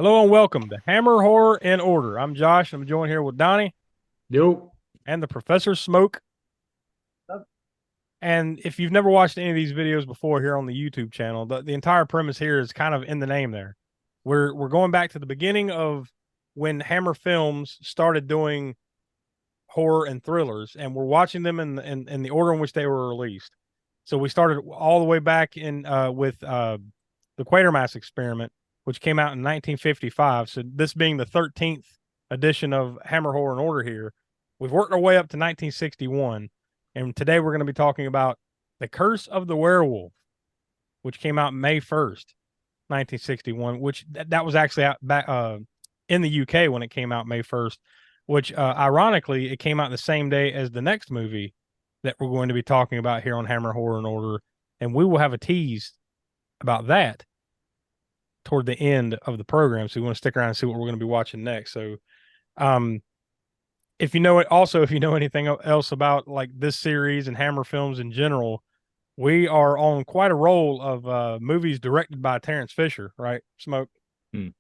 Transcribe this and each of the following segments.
Hello and welcome to Hammer Horror in Order. I'm Josh. I'm joined here with Donnie Yo. and the Professor Smoke. And if you've never watched any of these videos before here on the YouTube channel, the entire premise here is kind of in the name there. We're going back to the beginning of when Hammer Films started doing horror and thrillers, and we're watching them in the order in which they were released. So we started all the way back in with the Quatermass Experiment, which came out in 1955. So this being the 13th edition of Hammer Horror in Order here, we've worked our way up to 1961. And today we're going to be talking about The Curse of the Werewolf, which came out May 1st, 1961, which that was actually out back in the UK when it came out May 1st, which ironically, it came out the same day as the next movie that we're going to be talking about here on Hammer Horror in Order. And we will have a tease about that toward the end of the program. So you want to stick around and see what we're going to be watching next. So, if you know it, also, if you know anything else about like this series and Hammer Films in general, we are on quite a roll of movies directed by Terence Fisher, right? Smoke. I don't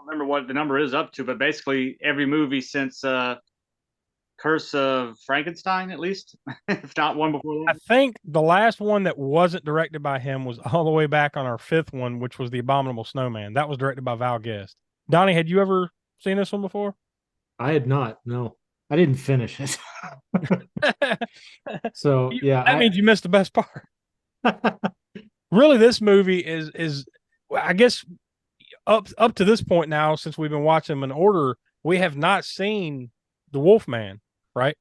remember what the number is up to, but basically every movie since Curse of Frankenstein, at least, if not one before that. I think the last one that wasn't directed by him was all the way back on our fifth one, which was The Abominable Snowman. That was directed by Val Guest. Donnie, had you ever seen this one before? I had not. No, I didn't finish it. So that means you missed the best part. Really, this movie is I guess up to this point now, since we've been watching them in order, we have not seen the Wolfman, right?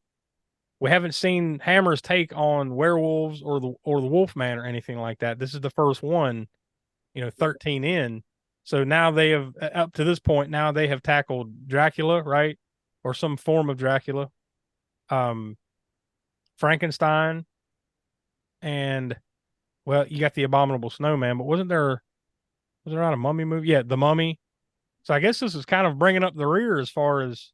We haven't seen Hammer's take on werewolves or the Wolfman or anything like that. This is the first one, 13 in. So now they have, up to this point, now they have tackled Dracula, right? Or some form of Dracula, Frankenstein, and well, you got the Abominable Snowman, but was there not a mummy movie? Yeah, the Mummy. So I guess this is kind of bringing up the rear as far as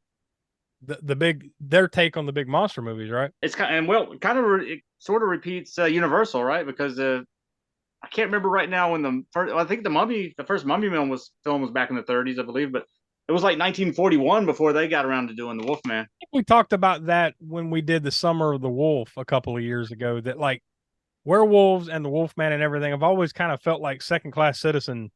their take on the big monster movies, right? It's kind of, and well, it sort of repeats Universal, right? Because I can't remember right now when the first. I think the first Mummy film was back in the 30s, I believe, but it was like 1941 before they got around to doing the Wolfman. We talked about that when we did the Summer of the Wolf a couple of years ago. That like werewolves and the Wolfman and everything have always kind of felt like second class citizen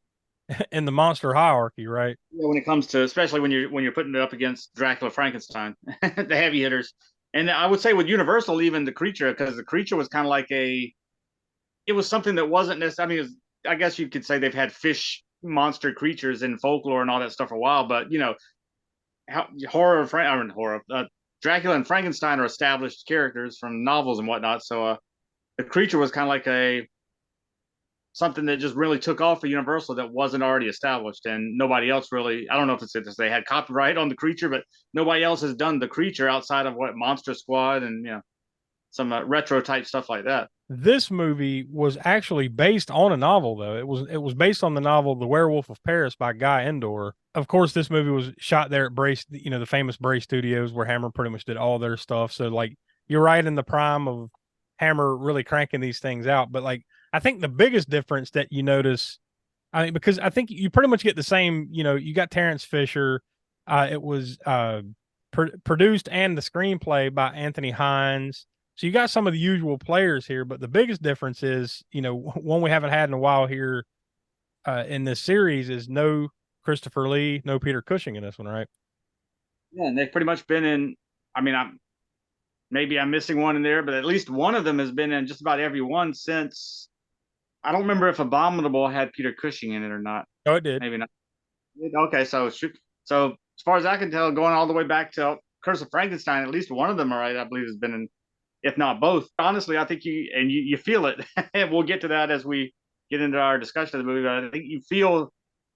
in the monster hierarchy, right? Yeah, when it comes to, especially when you're putting it up against Dracula, Frankenstein, the heavy hitters. And I would say with Universal, even the Creature, because the Creature was kind of like it was something that wasn't necessarily. I mean, I guess you could say they've had fish monster creatures in folklore and all that stuff for a while, but Dracula and Frankenstein are established characters from novels and whatnot. So the Creature was kind of like something that just really took off for Universal that wasn't already established, and nobody else really. I don't know if it's that they had copyright on the Creature, but nobody else has done the Creature outside of what Monster Squad and some retro type stuff like that. This movie was actually based on a novel, though. It was based on the novel The Werewolf of Paris by Guy Endor. Of course, this movie was shot there at Bray, the famous Bray Studios where Hammer pretty much did all their stuff. So, like, you're right in the prime of Hammer really cranking these things out. But, like, I think the biggest difference that you notice, I mean, because I think you pretty much get the same, you got Terence Fisher. It was produced and the screenplay by Anthony Hinds. So you got some of the usual players here, but the biggest difference is, one we haven't had in a while here in this series is no Christopher Lee, no Peter Cushing in this one, right? Yeah, and they've pretty much been in. I mean, I'm missing one in there, but at least one of them has been in just about every one since. I don't remember if Abominable had Peter Cushing in it or not. Oh, it did. Maybe not. Okay, so as far as I can tell, going all the way back to Curse of Frankenstein, at least one of them, I believe, has been in, if not both. Honestly, I think you feel it. And we'll get to that as we get into our discussion of the movie. But I think you feel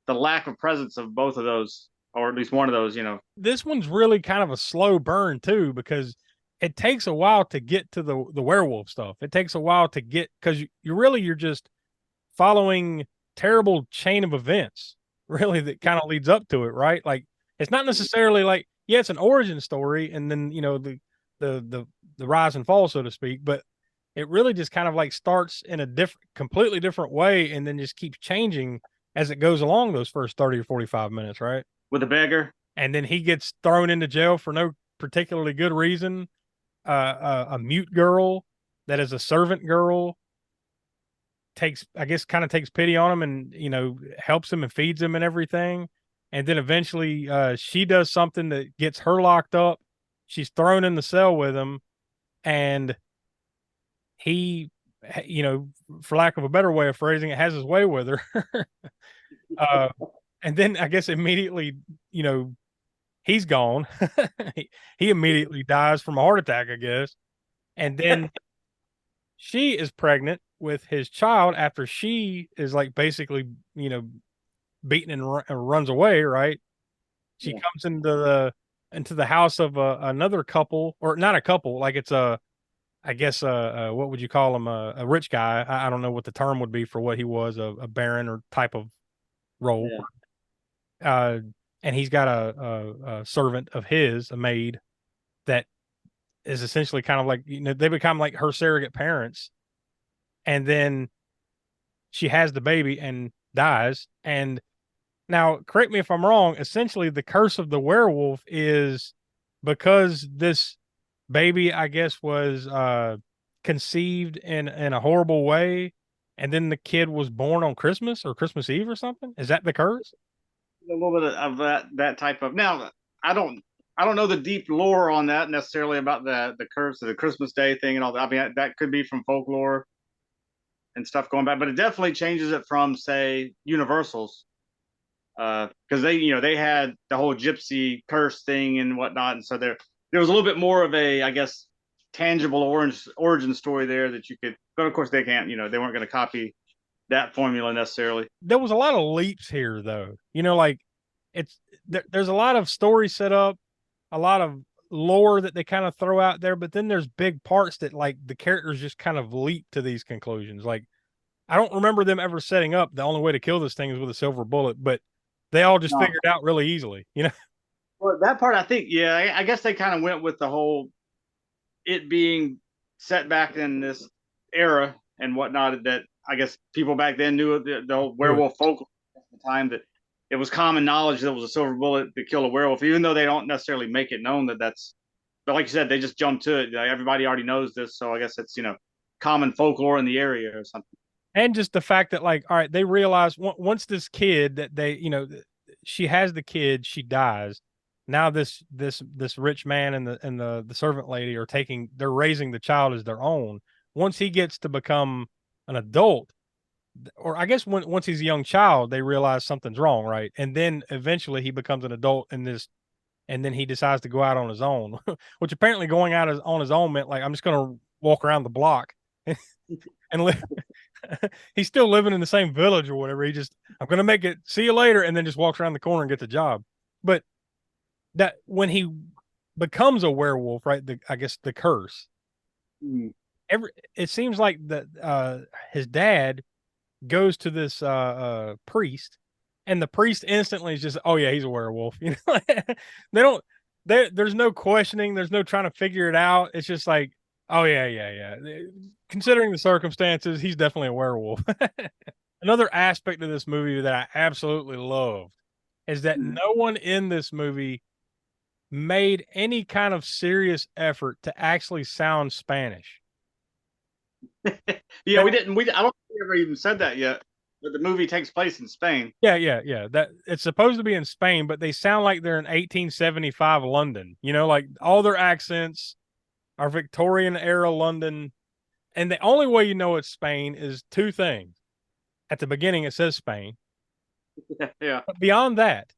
the lack of presence of both of those, or at least one of those. This one's really kind of a slow burn too, because it takes a while to get to the werewolf stuff. It takes a while to get, because you're just following terrible chain of events, really, that kind of leads up to it, right? Like, it's not necessarily like, yeah, it's an origin story, and then the rise and fall, so to speak, but it really just kind of like starts in a completely different way, and then just keeps changing as it goes along those first 30 or 45 minutes, right? With a beggar, and then he gets thrown into jail for no particularly good reason. A mute girl that is a servant girl takes pity on him, and helps him and feeds him and everything. And then eventually she does something that gets her locked up. She's thrown in the cell with him, and he, for lack of a better way of phrasing it, has his way with her. And then I guess immediately, he's gone. He immediately dies from a heart attack, I guess. And then she is pregnant with his child after she is like basically, beaten and runs away, right? She comes into the house of another couple, or not a couple, like it's I guess what would you call him, a rich guy. I don't know what the term would be for what he was, a baron or type of role. And he's got a servant of his, a maid, that is essentially kind of like, they become like her surrogate parents. And then she has the baby and dies. And now, correct me if I'm wrong, essentially the curse of the werewolf is because this baby, I guess, was conceived in a horrible way, and then the kid was born on Christmas or Christmas Eve or something. Is that the curse? A little bit of that type of. Now, I don't know the deep lore on that necessarily about the curse of the Christmas Day thing and all that. I mean, that could be from folklore and stuff going back, but it definitely changes it from, say, Universal's, because they had the whole gypsy curse thing and whatnot, and so there was a little bit more of a, I guess, tangible origin story there that you could. But of course, they can't. They weren't going to copy that formula necessarily. There was a lot of leaps here, though. Like there's a lot of story set up, a lot of lore that they kind of throw out there, but then there's big parts that like the characters just kind of leap to these conclusions. Like, I don't remember them ever setting up the only way to kill this thing is with a silver bullet, but they all just figured out really easily, Well, that part, I think, yeah, I guess they kind of went with the whole it being set back in this era and whatnot, that I guess people back then knew the whole werewolf folklore at the time, that it was common knowledge that it was a silver bullet to kill a werewolf, even though they don't necessarily make it known that's. But like you said, they just jump to it. Like, everybody already knows this, so I guess it's common folklore in the area or something. And just the fact that, like, all right, they realize once this kid that they, she has the kid, she dies. Now this rich man and the servant lady they're raising the child as their own. Once he gets to become an adult, or I guess once he's a young child, they realize something's wrong, right? And then eventually he becomes an adult and then he decides to go out on his own, which apparently going out on his own meant like, I'm just going to walk around the block and live. He's still living in the same village or whatever. I'm going to make it, see you later. And then just walks around the corner and gets a job. But that when he becomes a werewolf, right? I guess the curse, it seems like that his dad goes to this priest, and the priest instantly is just, oh yeah, he's a werewolf. There's no questioning. There's no trying to figure it out. It's just like, oh yeah. Considering the circumstances, he's definitely a werewolf. Another aspect of this movie that I absolutely loved is that no one in this movie made any kind of serious effort to actually sound Spanish. Yeah, we didn't. I don't think we ever even said that yet. But the movie takes place in Spain. Yeah. That it's supposed to be in Spain, but they sound like they're in 1875 London. Like all their accents are Victorian era London. And the only way you know it's Spain is two things. At the beginning, it says Spain. Yeah. But beyond that,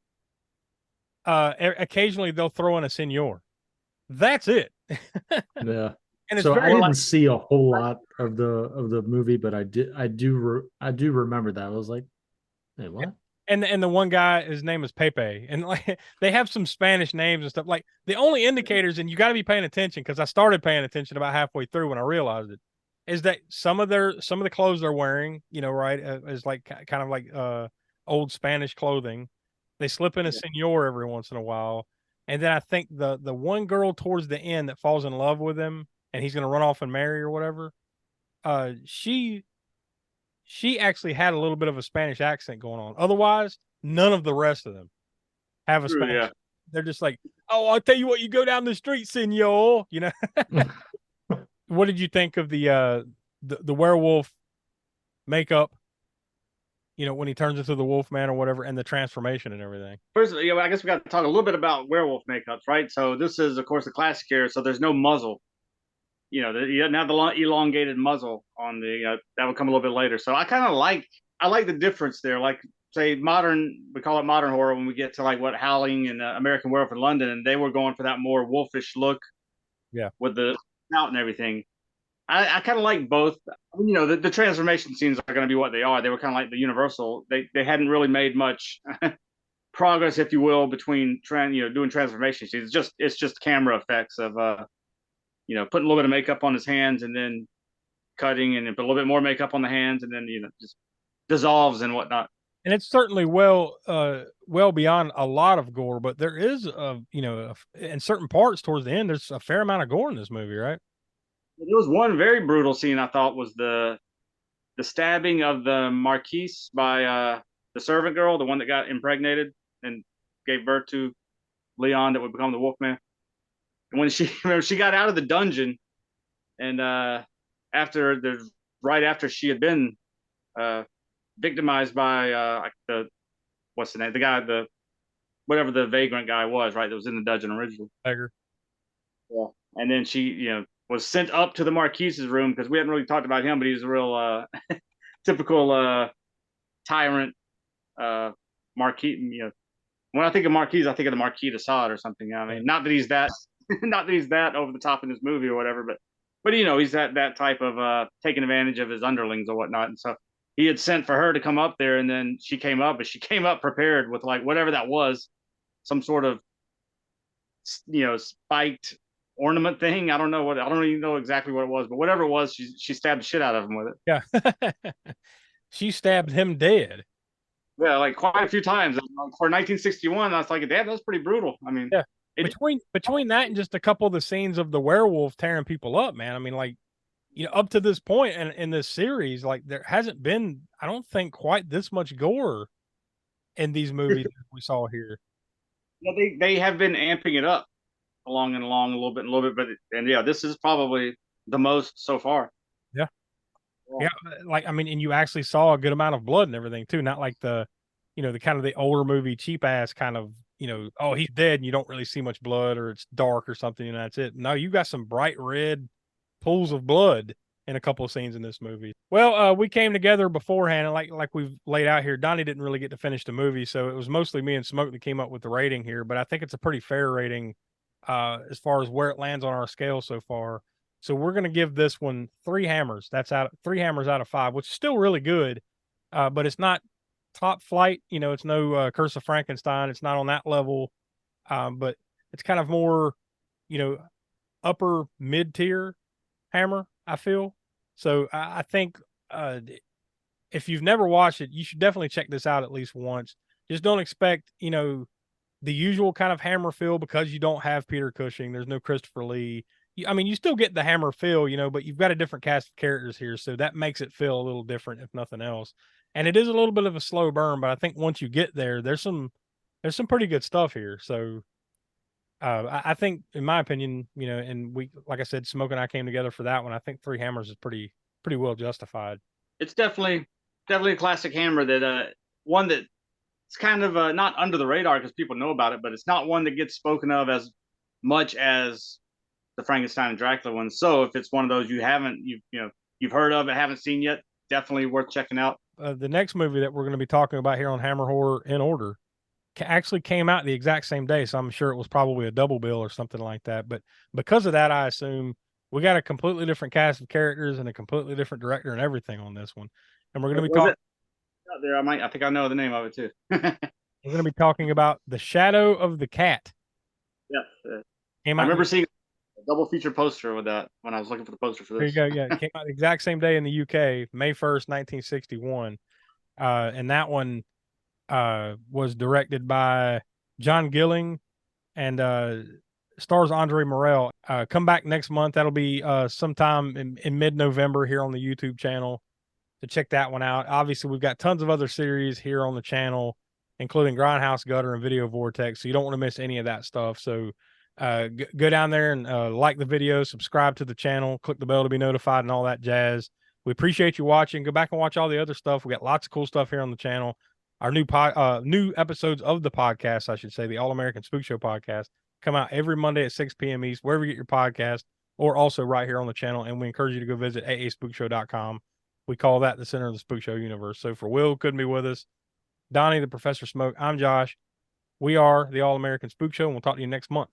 occasionally they'll throw in a senor. That's it. Yeah. And it's So I very didn't see a whole lot of the movie, but I do remember that. I was like, hey, what? and the one guy, his name is Pepe, and like they have some Spanish names and stuff. Like the only indicators, and you got to be paying attention because I started paying attention about halfway through when I realized it, is that some of the clothes they're wearing, right, is like kind of like old Spanish clothing. They slip in a senor every once in a while, and then I think the one girl towards the end that falls in love with him, and he's gonna run off and marry or whatever. She actually had a little bit of a Spanish accent going on. Otherwise, none of the rest of them have a True, Spanish. yeah. They're just like, oh, I'll tell you what, you go down the street, senor. What did you think of the werewolf makeup? When he turns into the wolf man or whatever, and the transformation and everything. First, I guess we got to talk a little bit about werewolf makeups, right? So this is, of course, a classic here. So there's no muzzle. You doesn't have the elongated muzzle on the. That will come a little bit later. So I like the difference there. Like say we call it modern horror when we get to like what Howling and American Werewolf in London, and they were going for that more wolfish look. Yeah. With the snout and everything. I kind of like both. The transformation scenes are going to be what they are. They were kind of like the Universal. They hadn't really made much progress, if you will, between doing transformation scenes. It's just camera effects of putting a little bit of makeup on his hands and then cutting and put a little bit more makeup on the hands and then just dissolves and whatnot. And it's certainly well beyond a lot of gore, but there is in certain parts towards the end, there's a fair amount of gore in this movie, right? There was one very brutal scene I thought was the stabbing of the Marquise by the servant girl, the one that got impregnated and gave birth to Leon that would become the Wolfman. And when she got out of the dungeon, and right after she had been victimized by what's the name, the guy, whatever the vagrant guy was, right, that was in the dungeon originally. Beggar. Yeah. And then she, was sent up to the Marquise's room because we hadn't really talked about him, but he's a real typical tyrant Marquis. When I think of Marquis, I think of the Marquis de Sade or something. I mean, not that he's that, not that he's that over the top in this movie or whatever, but he's that type of taking advantage of his underlings or whatnot. And so he had sent for her to come up there, and then she came up, but she came up prepared with like whatever that was, some sort of spiked ornament thing. I don't even know exactly what it was, but whatever it was, she stabbed the shit out of him with it. Yeah. She stabbed him dead. Yeah, like quite a few times. For 1961, I was like, damn, that's pretty brutal. I mean, yeah. Between that and just a couple of the scenes of the werewolf tearing people up, man. I mean, like, up to this point in this series, like there hasn't been, I don't think, quite this much gore in these movies that we saw here. Yeah, they have been amping it up along a little bit, but this is probably the most so far. Yeah, like I mean, and you actually saw a good amount of blood and everything too. Not like the kind of the older movie cheap ass kind of oh, he's dead and you don't really see much blood or it's dark or something and that's it. No, you got some bright red pools of blood in a couple of scenes in this movie. Well, we came together beforehand, and like we've laid out here, Donnie didn't really get to finish the movie, so it was mostly me and Smoke that came up with the rating here. But I think it's a pretty fair rating as far as where it lands on our scale so far. So we're going to give this one 3 hammers. That's 3 hammers out of 5, which is still really good, but it's not top flight. It's no Curse of Frankenstein. It's not on that level, but it's kind of more, upper mid tier hammer, I feel. So I think if you've never watched it, you should definitely check this out at least once. Just don't expect, the usual kind of hammer feel because you don't have Peter Cushing. There's no Christopher Lee. I mean, you still get the hammer feel, but you've got a different cast of characters here, so that makes it feel a little different, if nothing else. And it is a little bit of a slow burn, but I think once you get there, there's some pretty good stuff here. So I think, in my opinion, and we, like I said, Smoke and I came together for that one. I think 3 hammers is pretty well justified. It's definitely a classic hammer that one that it's kind of not under the radar because people know about it, but it's not one that gets spoken of as much as the Frankenstein and Dracula one. So if it's one of those you've heard of it, haven't seen yet, definitely worth checking out. The next movie that we're going to be talking about here on Hammer Horror in Order actually came out the exact same day, so I'm sure it was probably a double bill or something like that. But because of that, I assume we got a completely different cast of characters and a completely different director and everything on this one. And we're going to be Was talking. it out there? I think I know the name of it too. We're going to be talking about The Shadow of the Cat. Yeah, Came I out remember seeing a double feature poster with that when I was looking for the poster for There this. you go. Yeah, it came out the exact same day in the UK, May 1st, 1961. And that one was directed by John Gilling and stars Andre Morel. Come back next month. That'll be sometime in mid-November here on the YouTube channel to check that one out. Obviously, we've got tons of other series here on the channel, including Grindhouse, Gutter, and Video Vortex. So you don't want to miss any of that stuff. So go down there and like the video, subscribe to the channel, click the bell to be notified, and all that jazz. We appreciate you watching. Go back and watch all the other stuff. We got lots of cool stuff here on the channel. Our new episodes of the podcast, I should say, the All American Spook Show podcast, come out every Monday at 6 p.m. East, wherever you get your podcast, or also right here on the channel. And we encourage you to go visit aaspookshow.com. We call that the center of the Spook Show universe. So for Will, couldn't be with us, Donnie, the Professor Smoke, I'm Josh. We are the All American Spook Show, and we'll talk to you next month.